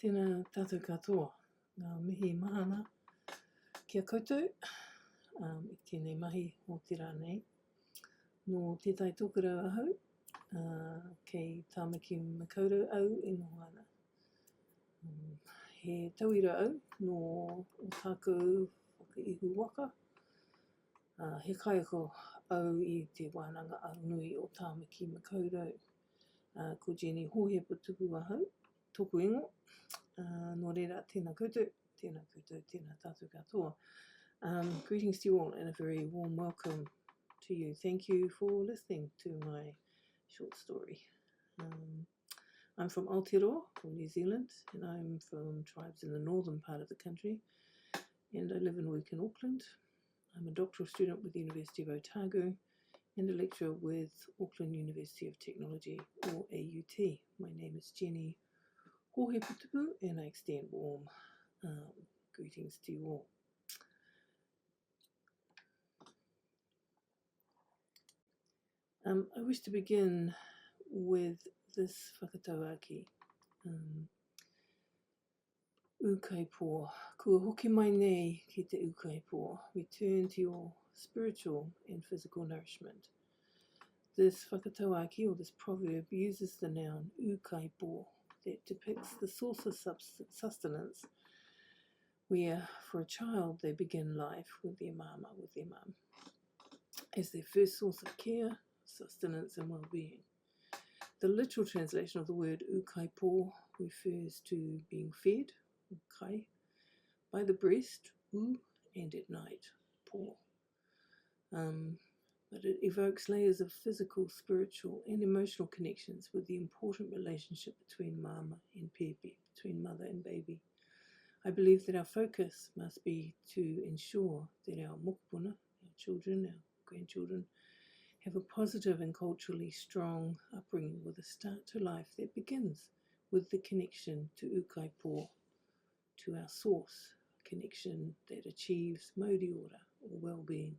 Tēnā tātou katoa, ngā mihi mahana kia koutou, I tēnei mahi o te rānei. No tētai tōkara ahau, kei tāmaki makaurau au e noho ana. He tauira au no o tākou whakaihu waka, he kaiako au I te wānanga au nui o tāmaki makaurau. Ko Jenni Tupu ahau, tōku ingo. Nō reira, tēnā koutou, tēnā tātou katoa. Greetings to you all and a very warm welcome to you. Thank you for listening to my short story. I'm from Aotearoa, New Zealand, and I'm from tribes in the northern part of the country, and I live and work in Auckland. I'm a doctoral student with the University of Otago and a lecturer with Auckland University of Technology, or AUT. My name is Jenni Tupu, and I extend warm greetings to you all. I wish to begin with this whakatauaki. Ukaipo. Kua hoki mai nei ki te ukaipo. Return to your spiritual and physical nourishment. This whakatauaki, or this proverb, uses the noun ukaipo that depicts the source of sustenance, where for a child they begin life with their mama, with their mum, as their first source of care, sustenance and well-being. The literal translation of the word ukaipo refers to being fed, ukai, by the breast, u, and at night, po. But it evokes layers of physical, spiritual, and emotional connections with the important relationship between mama and pepe, between mother and baby. I believe that our focus must be to ensure that our mokopuna, our children, our grandchildren, have a positive and culturally strong upbringing with a start to life that begins with the connection to ukaipo, to our source, a connection that achieves mauri ora, or well-being,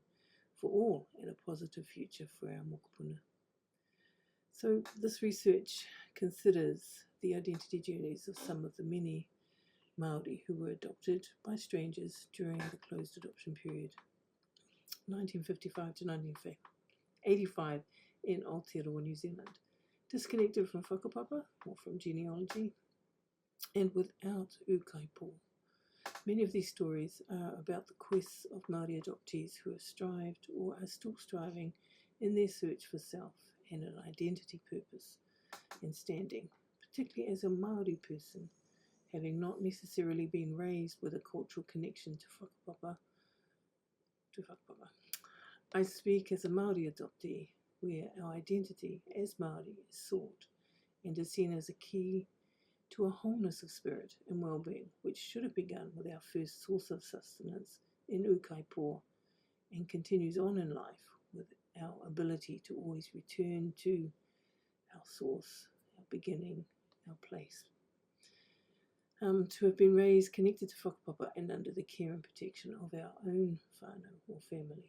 for all and a positive future for our mokopuna. So this research considers the identity journeys of some of the many Māori who were adopted by strangers during the closed adoption period, 1955 to 1985 in Aotearoa, New Zealand, disconnected from whakapapa or from genealogy and without ukaipo. Many of these stories are about the quests of Māori adoptees who have strived or are still striving in their search for self and an identity, purpose and standing, particularly as a Māori person, having not necessarily been raised with a cultural connection to whakapapa. I speak as a Māori adoptee, where our identity as Māori is sought and is seen as a key to a wholeness of spirit and well-being, which should have begun with our first source of sustenance in ukaipo and continues on in life with our ability to always return to our source, our beginning, our place. To have been raised connected to whakapapa and under the care and protection of our own whānau or family.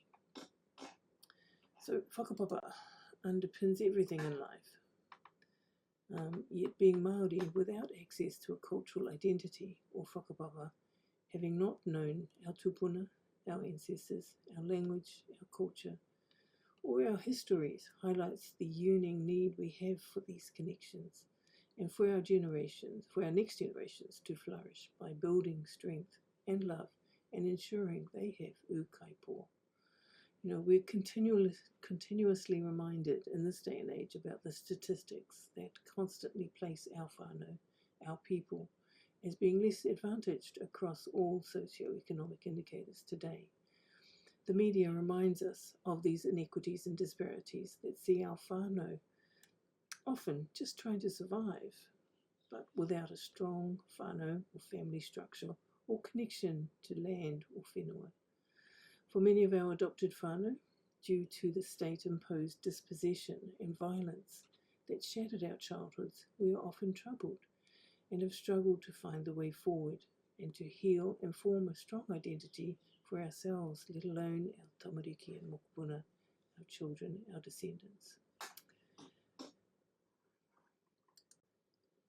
So whakapapa underpins everything in life. Yet being Māori without access to a cultural identity or whakapapa, having not known our tupuna, our ancestors, our language, our culture, or our histories, highlights the yearning need we have for these connections and for our generations, for our next generations to flourish by building strength and love and ensuring they have ukaipo. You know, we're continuously reminded in this day and age about the statistics that constantly place our whānau, our people, as being less advantaged across all socioeconomic indicators today. The media reminds us of these inequities and disparities that see our whānau often just trying to survive, but without a strong whānau or family structure or connection to land or whenua. For many of our adopted whānau, due to the state-imposed dispossession and violence that shattered our childhoods, we are often troubled and have struggled to find the way forward and to heal and form a strong identity for ourselves, let alone our tamariki and mokopuna, our children, our descendants.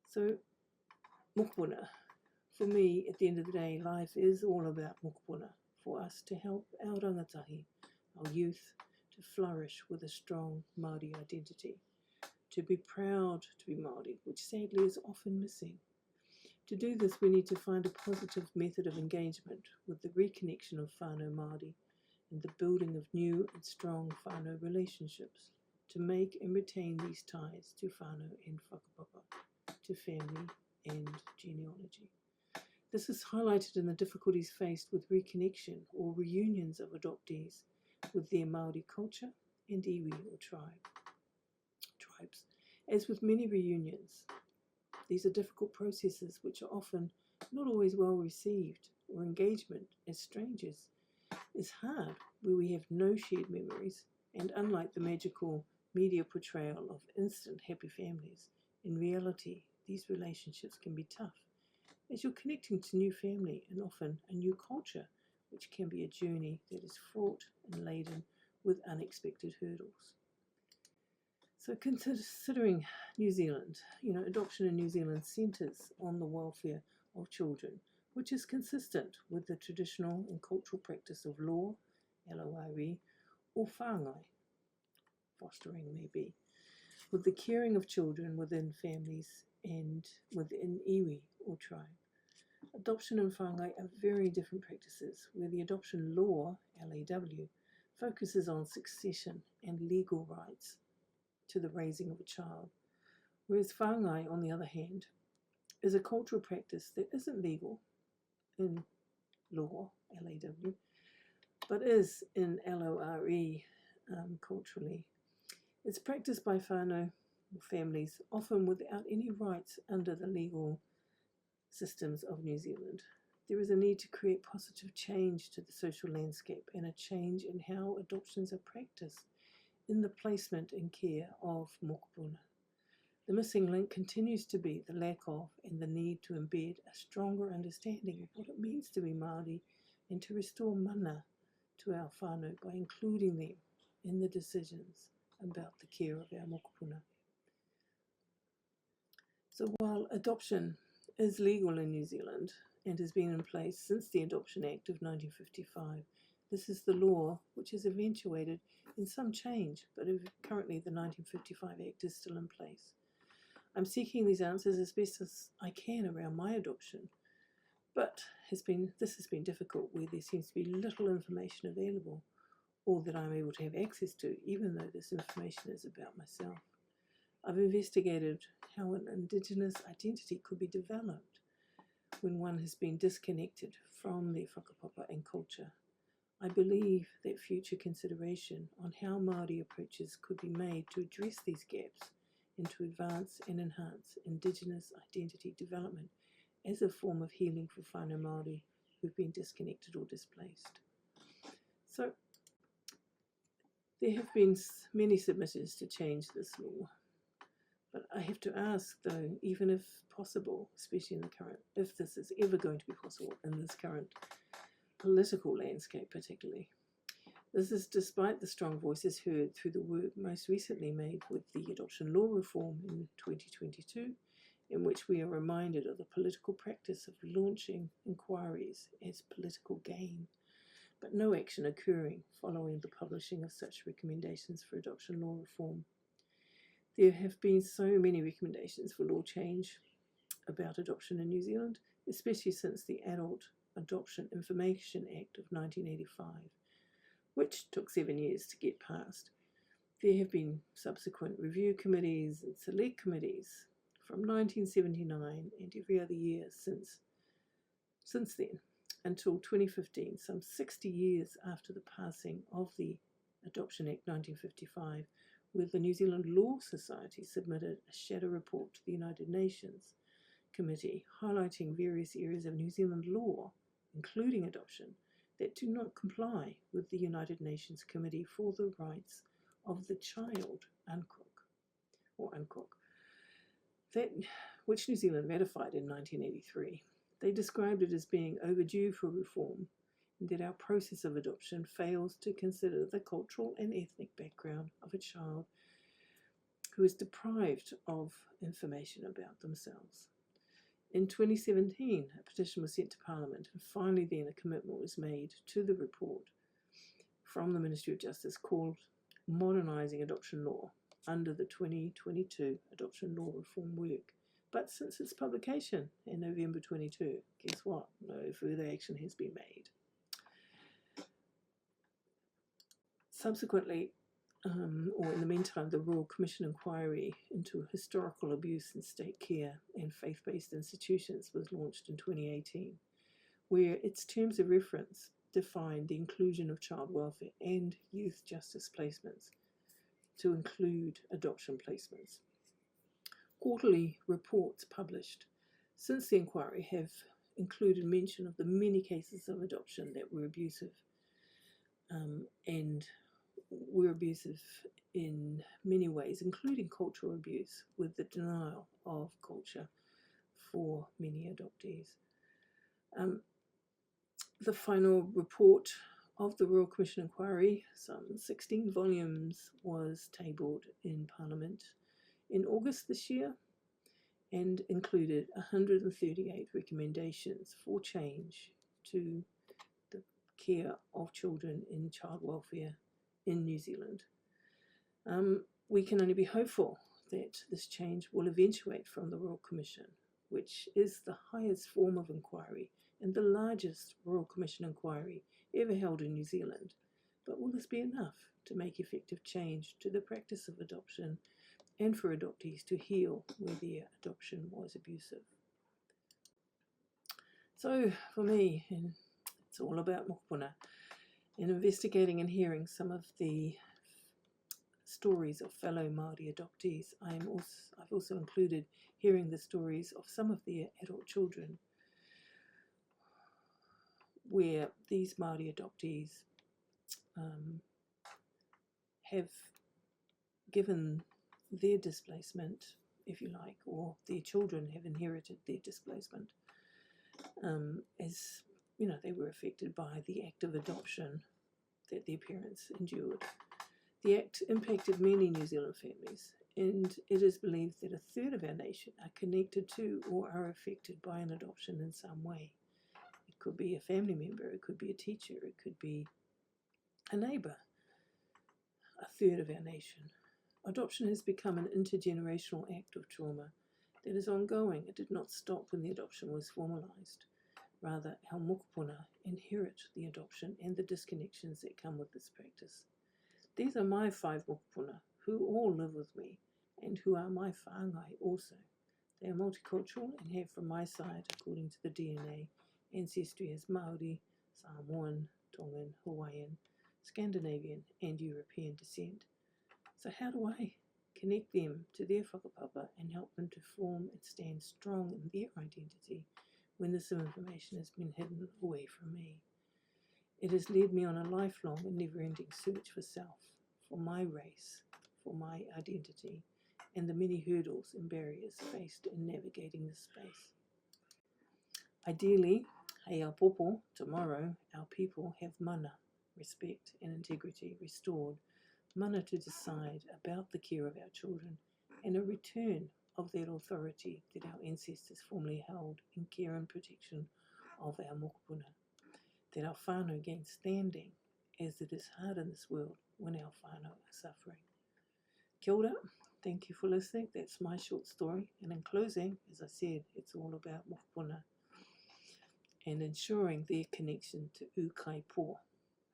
So, mokopuna For me, at the end of the day, life is all about mokopuna, for us to help our rangatahi, our youth, to flourish with a strong Māori identity, to be proud to be Māori, which sadly is often missing. To do this, we need to find a positive method of engagement with the reconnection of whānau Māori and the building of new and strong whānau relationships to make and retain these ties to whānau and whakapapa, to family and genealogy. This is highlighted in the difficulties faced with reconnection or reunions of adoptees with their Māori culture and iwi or tribes. As with many reunions, these are difficult processes which are often not always well received, or engagement as strangers is hard where we have no shared memories, and unlike the magical media portrayal of instant happy families, in reality these relationships can be tough, as you're connecting to new family and often a new culture, which can be a journey that is fraught and laden with unexpected hurdles. So considering New Zealand, adoption in New Zealand centres on the welfare of children, which is consistent with the traditional and cultural practice of law, LORE, or whāngai, fostering maybe, with the caring of children within families and within iwi or tribe. Adoption and whāngai are very different practices, where the adoption law, LAW, focuses on succession and legal rights to the raising of a child, whereas whāngai, on the other hand, is a cultural practice that isn't legal in law, LAW, but is in LORE culturally. It's practiced by whānau families, often without any rights under the legal systems of New Zealand. There is a need to create positive change to the social landscape and a change in how adoptions are practiced in the placement and care of mokopuna. The missing link continues to be the lack of and the need to embed a stronger understanding of what it means to be Māori and to restore mana to our whānau by including them in the decisions about the care of our mokopuna. So while adoption is legal in New Zealand and has been in place since the Adoption Act of 1955, this is the law which has eventuated in some change, but currently the 1955 Act is still in place. I'm seeking these answers as best as I can around my adoption, but this has been difficult where there seems to be little information available, or that I'm able to have access to, even though this information is about myself. I've investigated how an indigenous identity could be developed when one has been disconnected from their whakapapa and culture. I believe that future consideration on how Māori approaches could be made to address these gaps and to advance and enhance indigenous identity development as a form of healing for whānau Māori who've been disconnected or displaced. So there have been many submissions to change this law, but I have to ask though, even if possible, especially in the current, if this is ever going to be possible in this current political landscape particularly. This is despite the strong voices heard through the work most recently made with the adoption law reform in 2022, in which we are reminded of the political practice of launching inquiries as political gain, but no action occurring following the publishing of such recommendations for adoption law reform. There have been so many recommendations for law change about adoption in New Zealand, especially since the Adult Adoption Information Act of 1985, which took 7 years to get passed. There have been subsequent review committees and select committees from 1979 and every other year since then, until 2015, some 60 years after the passing of the Adoption Act 1955, where the New Zealand Law Society submitted a shadow report to the United Nations Committee highlighting various areas of New Zealand law, including adoption, that do not comply with the United Nations Committee for the Rights of the Child, which New Zealand ratified in 1983. They described it as being overdue for reform, and that our process of adoption fails to consider the cultural and ethnic background of a child who is deprived of information about themselves. In 2017, a petition was sent to Parliament, and finally then a commitment was made to the report from the Ministry of Justice called Modernising Adoption Law under the 2022 Adoption Law Reform Work. But since its publication in November 22, guess what? No further action has been made. Subsequently, or in the meantime, the Royal Commission inquiry into historical abuse in state care and faith-based institutions was launched in 2018, where its terms of reference defined the inclusion of child welfare and youth justice placements to include adoption placements. Quarterly reports published since the inquiry have included mention of the many cases of adoption that were abusive and were abusive in many ways, including cultural abuse, with the denial of culture for many adoptees. The final report of the Royal Commission inquiry, some 16 volumes, was tabled in Parliament in August this year and included 138 recommendations for change to the care of children in child welfare in New Zealand. We can only be hopeful that this change will eventuate from the Royal Commission, which is the highest form of inquiry and the largest Royal Commission inquiry ever held in New Zealand. But will this be enough to make effective change to the practice of adoption and for adoptees to heal where their adoption was abusive? So for me, it's all about mokopuna. In investigating and hearing some of the stories of fellow Māori adoptees, I've also included hearing the stories of some of their adult children, where these Māori adoptees have given their displacement, if you like, or their children have inherited their displacement, as you know, they were affected by the act of adoption that their parents endured. The act impacted many New Zealand families, and it is believed that a third of our nation are connected to or are affected by an adoption in some way. It could be a family member, it could be a teacher, it could be a neighbour. A third of our nation. Adoption has become an intergenerational act of trauma that is ongoing. It did not stop when the adoption was formalised. Rather, our mokopuna inherit the adoption and the disconnections that come with this practice. These are my 5 mokopuna, who all live with me and who are my whāngai also. They are multicultural and have from my side, according to the DNA, ancestry as Māori, Samoan, Tongan, Hawaiian, Scandinavian and European descent. So how do I connect them to their whakapapa and help them to form and stand strong in their identity when this information has been hidden away from me? It has led me on a lifelong and never-ending search for self, for my race, for my identity, and the many hurdles and barriers faced in navigating this space. Ideally, hei a popo, tomorrow, our people have mana, respect and integrity restored, mana to decide about the care of our children and a return of that authority that our ancestors formerly held in care and protection of our mokopuna, that our whānau gain standing, as it is hard in this world when our whānau are suffering. Kia ora, thank you for listening. That's my short story, and in closing, as I said, it's all about mokopuna and ensuring their connection to ukai-pō.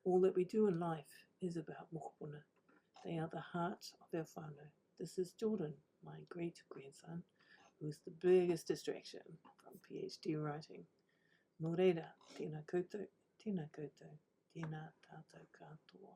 All that we do in life is about mokopuna. They are the heart of our whānau. This is Jordan, my great-grandson, who's the biggest distraction from PhD writing. Nō reira, tēnā koutou, tēnā koutou, tēnā tātou katoa.